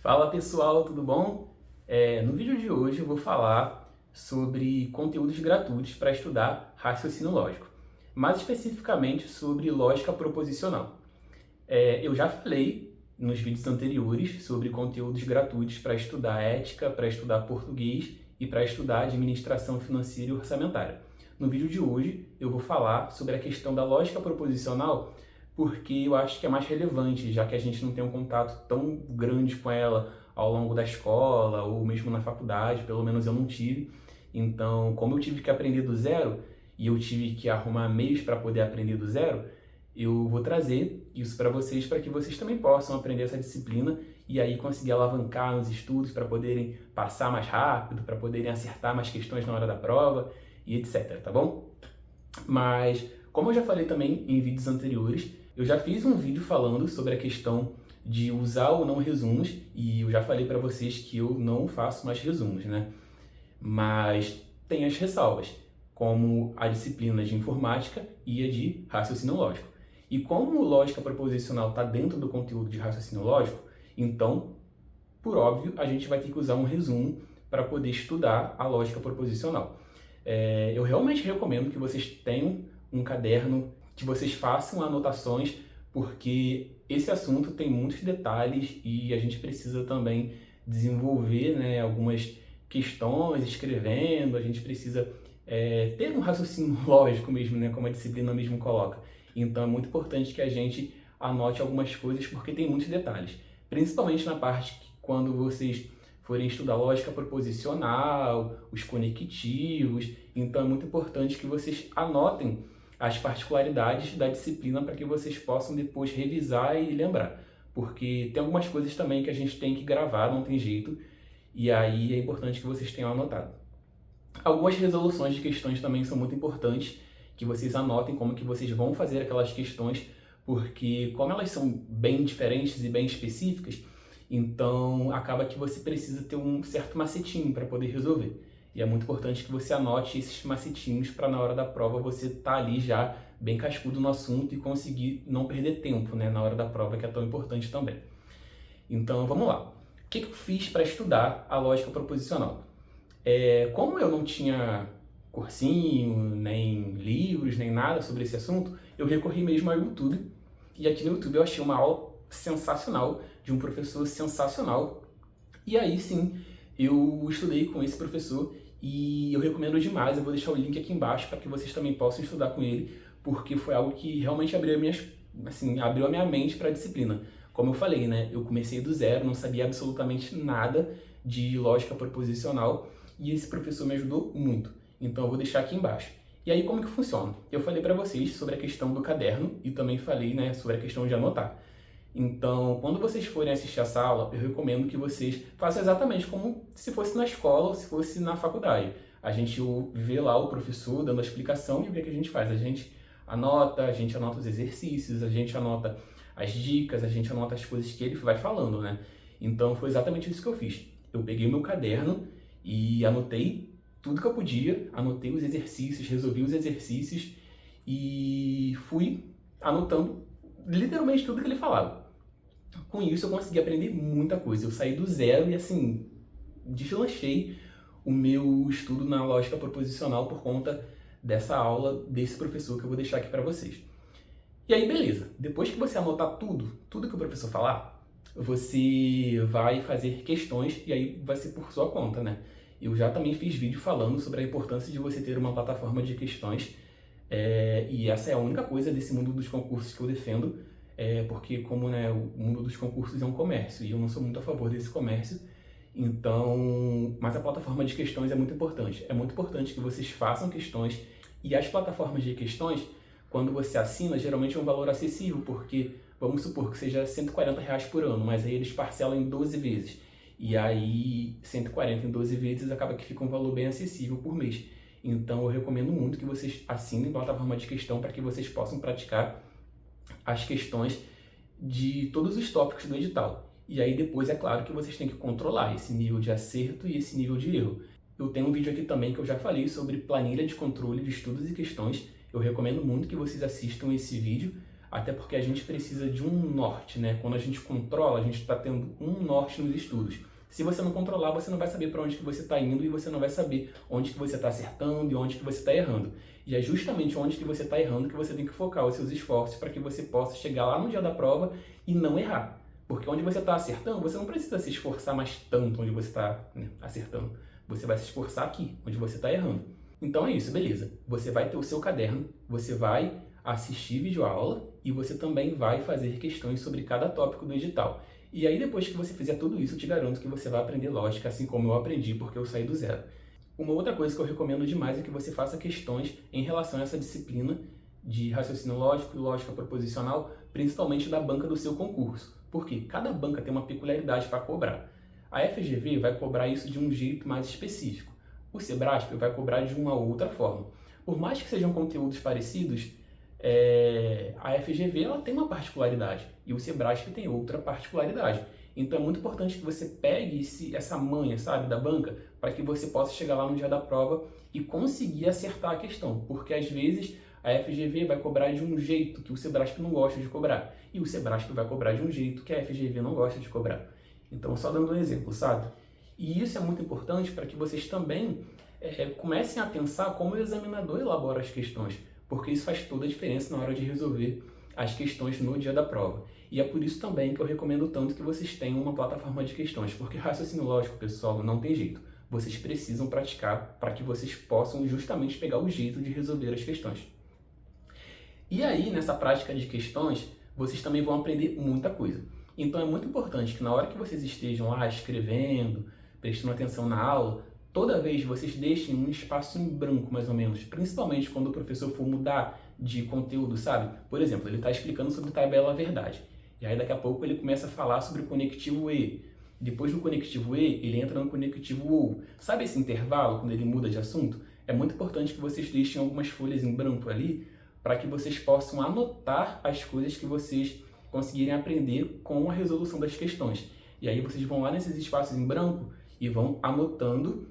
Fala pessoal, tudo bom? No vídeo de hoje eu vou falar sobre conteúdos gratuitos para estudar raciocínio lógico, mais especificamente sobre lógica proposicional. Eu já falei nos vídeos anteriores sobre conteúdos gratuitos para estudar ética, para estudar português e para estudar administração financeira e orçamentária. No vídeo de hoje eu vou falar sobre a questão da lógica proposicional porque eu acho que é mais relevante, já que a gente não tem um contato tão grande com ela ao longo da escola ou mesmo na faculdade, pelo menos eu não tive. Então, como eu tive que aprender do zero e eu tive que arrumar meios para poder aprender do zero, eu vou trazer isso para que vocês também possam aprender essa disciplina e aí conseguir alavancar nos estudos para poderem passar mais rápido, para poderem acertar mais questões na hora da prova e etc, tá bom? Mas, como eu já falei também em vídeos anteriores, eu já fiz um vídeo falando sobre a questão de usar ou não resumos e eu já falei para vocês que eu não faço mais resumos, né? Mas tem as ressalvas, como a disciplina de informática e a de raciocínio lógico. E como lógica proposicional está dentro do conteúdo de raciocínio lógico, então, por óbvio, a gente vai ter que usar um resumo para poder estudar a lógica proposicional. Eu realmente recomendo que vocês tenham um caderno, que vocês façam anotações, porque esse assunto tem muitos detalhes e a gente precisa também desenvolver, né, algumas questões escrevendo, a gente precisa ter um raciocínio lógico mesmo, né, como a disciplina mesmo coloca. Então é muito importante que a gente anote algumas coisas porque tem muitos detalhes, principalmente na parte que quando vocês forem estudar lógica proposicional, os conectivos, então é muito importante que vocês anotem as particularidades da disciplina para que vocês possam depois revisar e lembrar. Porque tem algumas coisas também que a gente tem que gravar, não tem jeito, e aí é importante que vocês tenham anotado. Algumas resoluções de questões também são muito importantes, que vocês anotem como que vocês vão fazer aquelas questões, porque como elas são bem diferentes e bem específicas, então acaba que você precisa ter um certo macetinho para poder resolver. E é muito importante que você anote esses macetinhos para na hora da prova você estar ali já bem cascudo no assunto e conseguir não perder tempo, né, na hora da prova, que é tão importante também. Então vamos lá. O que eu fiz para estudar a lógica proposicional? Como eu não tinha cursinho, nem livros, nem nada sobre esse assunto, eu recorri mesmo ao YouTube. E aqui no YouTube eu achei uma aula sensacional, de um professor sensacional. E aí sim, eu estudei com esse professor e eu recomendo demais. Eu vou deixar o link aqui embaixo para que vocês também possam estudar com ele, porque foi algo que realmente abriu a minha mente para a disciplina. Como eu falei, né? Eu comecei do zero, não sabia absolutamente nada de lógica proposicional e esse professor me ajudou muito. Então eu vou deixar aqui embaixo. E aí como que funciona? Eu falei para vocês sobre a questão do caderno e também falei, né, sobre a questão de anotar. Então, quando vocês forem assistir essa aula, eu recomendo que vocês façam exatamente como se fosse na escola ou se fosse na faculdade. A gente vê lá o professor dando a explicação e o que a gente faz? A gente anota os exercícios, a gente anota as dicas, a gente anota as coisas que ele vai falando, né? Então, foi exatamente isso que eu fiz. Eu peguei o meu caderno e anotei tudo que eu podia, anotei os exercícios, resolvi os exercícios e fui anotando literalmente tudo que ele falava. Com isso eu consegui aprender muita coisa. Eu saí do zero e assim, deslanchei o meu estudo na lógica proposicional por conta dessa aula desse professor que eu vou deixar aqui para vocês. E aí, beleza. Depois que você anotar tudo que o professor falar, você vai fazer questões e aí vai ser por sua conta, né? Eu já também fiz vídeo falando sobre a importância de você ter uma plataforma de questões e essa é a única coisa desse mundo dos concursos que eu defendo, porque como, né, o mundo dos concursos é um comércio e eu não sou muito a favor desse comércio, então, mas a plataforma de questões é muito importante. É muito importante que vocês façam questões e as plataformas de questões, quando você assina, geralmente é um valor acessível, porque vamos supor que seja R$ 140 por ano, mas aí eles parcelam em 12 vezes. E aí 140 em 12 vezes acaba que fica um valor bem acessível por mês. Então eu recomendo muito que vocês assinem plataforma de questão para que vocês possam praticar as questões de todos os tópicos do edital. E aí depois é claro que vocês têm que controlar esse nível de acerto e esse nível de erro. Eu tenho um vídeo aqui também que eu já falei sobre planilha de controle de estudos e questões. Eu recomendo muito que vocês assistam esse vídeo. até porque a gente precisa de um norte, né? Quando a gente controla, a gente está tendo um norte nos estudos. Se você não controlar, você não vai saber para onde que você está indo e você não vai saber onde que você está acertando e onde que você está errando. E é justamente onde que você está errando que você tem que focar os seus esforços para que você possa chegar lá no dia da prova e não errar. Porque onde você está acertando, você não precisa se esforçar mais tanto onde você está, né, acertando. Você vai se esforçar aqui, onde você está errando. Então é isso, beleza. Você vai ter o seu caderno, você vai assistir videoaula e você também vai fazer questões sobre cada tópico do edital. E aí, depois que você fizer tudo isso, eu te garanto que você vai aprender lógica, assim como eu aprendi, porque eu saí do zero. Uma outra coisa que eu recomendo demais é que você faça questões em relação a essa disciplina de raciocínio lógico e lógica proposicional, principalmente da banca do seu concurso. Porque cada banca tem uma peculiaridade para cobrar. A FGV vai cobrar isso de um jeito mais específico. O Sebrasp vai cobrar de uma outra forma. Por mais que sejam conteúdos parecidos, a FGV ela tem uma particularidade e o Sebrasp tem outra particularidade. Então é muito importante que você pegue essa manha, sabe, da banca, para que você possa chegar lá no dia da prova e conseguir acertar a questão. Porque às vezes a FGV vai cobrar de um jeito que o Sebrasp não gosta de cobrar e o Sebrasp vai cobrar de um jeito que a FGV não gosta de cobrar. Então, só dando um exemplo, sabe? E isso é muito importante para que vocês também comecem a pensar como o examinador elabora as questões, porque isso faz toda a diferença na hora de resolver as questões no dia da prova. E é por isso também que eu recomendo tanto que vocês tenham uma plataforma de questões, porque raciocínio lógico, pessoal, não tem jeito. Vocês precisam praticar para que vocês possam justamente pegar o jeito de resolver as questões. E aí, nessa prática de questões, vocês também vão aprender muita coisa. Então é muito importante que na hora que vocês estejam lá escrevendo, prestando atenção na aula, toda vez vocês deixem um espaço em branco, mais ou menos, principalmente quando o professor for mudar de conteúdo, sabe? Por exemplo, ele está explicando sobre tabela verdade, e aí daqui a pouco ele começa a falar sobre o conectivo E. Depois do conectivo E, ele entra no conectivo OU. Sabe esse intervalo, quando ele muda de assunto? É muito importante que vocês deixem algumas folhas em branco ali, para que vocês possam anotar as coisas que vocês conseguirem aprender com a resolução das questões. E aí vocês vão lá nesses espaços em branco e vão anotando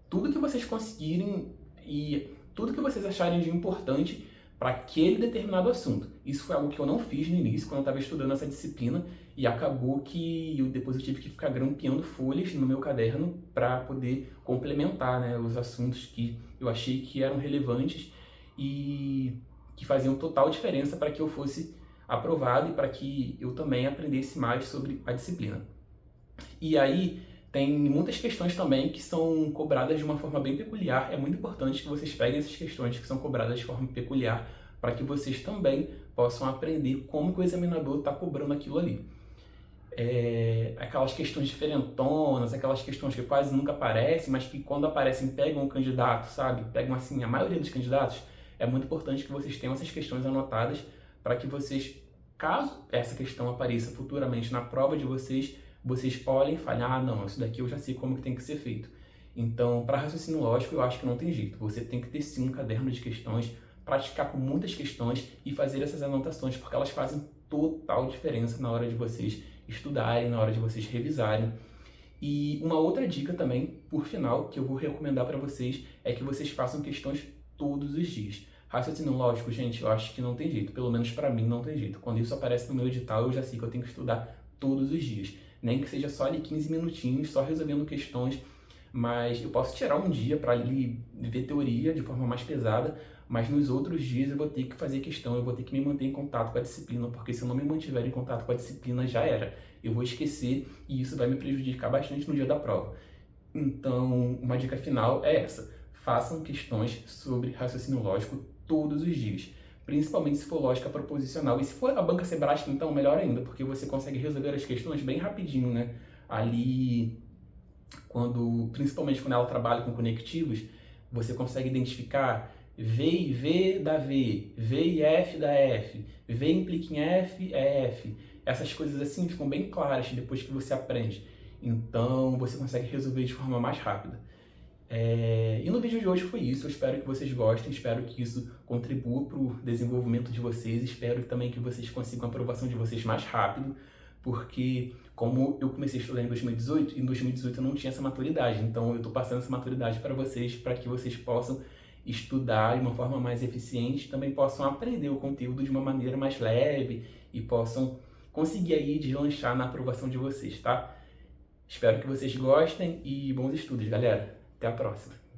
tudo que vocês conseguirem e tudo que vocês acharem de importante para aquele determinado assunto. Isso foi algo que eu não fiz no início, quando eu estava estudando essa disciplina, e acabou que depois eu tive que ficar grampeando folhas no meu caderno para poder complementar, né, os assuntos que eu achei que eram relevantes e que faziam total diferença para que eu fosse aprovado e para que eu também aprendesse mais sobre a disciplina. E aí tem muitas questões também que são cobradas de uma forma bem peculiar. É muito importante que vocês peguem essas questões que são cobradas de forma peculiar para que vocês também possam aprender como que o examinador está cobrando aquilo ali. Aquelas questões diferentonas, aquelas questões que quase nunca aparecem, mas que quando aparecem pegam o candidato, sabe? Pegam assim a maioria dos candidatos. É muito importante que vocês tenham essas questões anotadas para que vocês, caso essa questão apareça futuramente na prova de vocês, vocês olhem e falem, não, isso daqui eu já sei como que tem que ser feito. Então, para raciocínio lógico, eu acho que não tem jeito. Você tem que ter sim um caderno de questões, praticar com muitas questões e fazer essas anotações, porque elas fazem total diferença na hora de vocês estudarem, na hora de vocês revisarem. E uma outra dica também, por final, que eu vou recomendar para vocês, é que vocês façam questões todos os dias. Raciocínio lógico, gente, eu acho que não tem jeito, pelo menos para mim não tem jeito. Quando isso aparece no meu edital, eu já sei que eu tenho que estudar todos os dias. Nem que seja só ali 15 minutinhos, só resolvendo questões, mas eu posso tirar um dia para ali ver teoria de forma mais pesada, mas nos outros dias eu vou ter que fazer questão, eu vou ter que me manter em contato com a disciplina, porque se eu não me mantiver em contato com a disciplina, já era. Eu vou esquecer e isso vai me prejudicar bastante no dia da prova. Então, uma dica final é essa. Façam questões sobre raciocínio lógico todos os dias, principalmente se for lógica proposicional. E se for a banca Sebrasp, então melhor ainda, porque você consegue resolver as questões bem rapidinho, né? Ali, principalmente quando ela trabalha com conectivos, você consegue identificar V e V da V, V e F da F, V implica em F é F. Essas coisas assim ficam bem claras depois que você aprende. Então, você consegue resolver de forma mais rápida. E no vídeo de hoje foi isso. Eu espero que vocês gostem, espero que isso contribua para o desenvolvimento de vocês, espero também que vocês consigam a aprovação de vocês mais rápido, porque como eu comecei a estudar em 2018, em 2018 eu não tinha essa maturidade, então eu estou passando essa maturidade para vocês que vocês possam estudar de uma forma mais eficiente, também possam aprender o conteúdo de uma maneira mais leve e possam conseguir aí deslanchar na aprovação de vocês, tá? Espero que vocês gostem e bons estudos, galera. Até a próxima.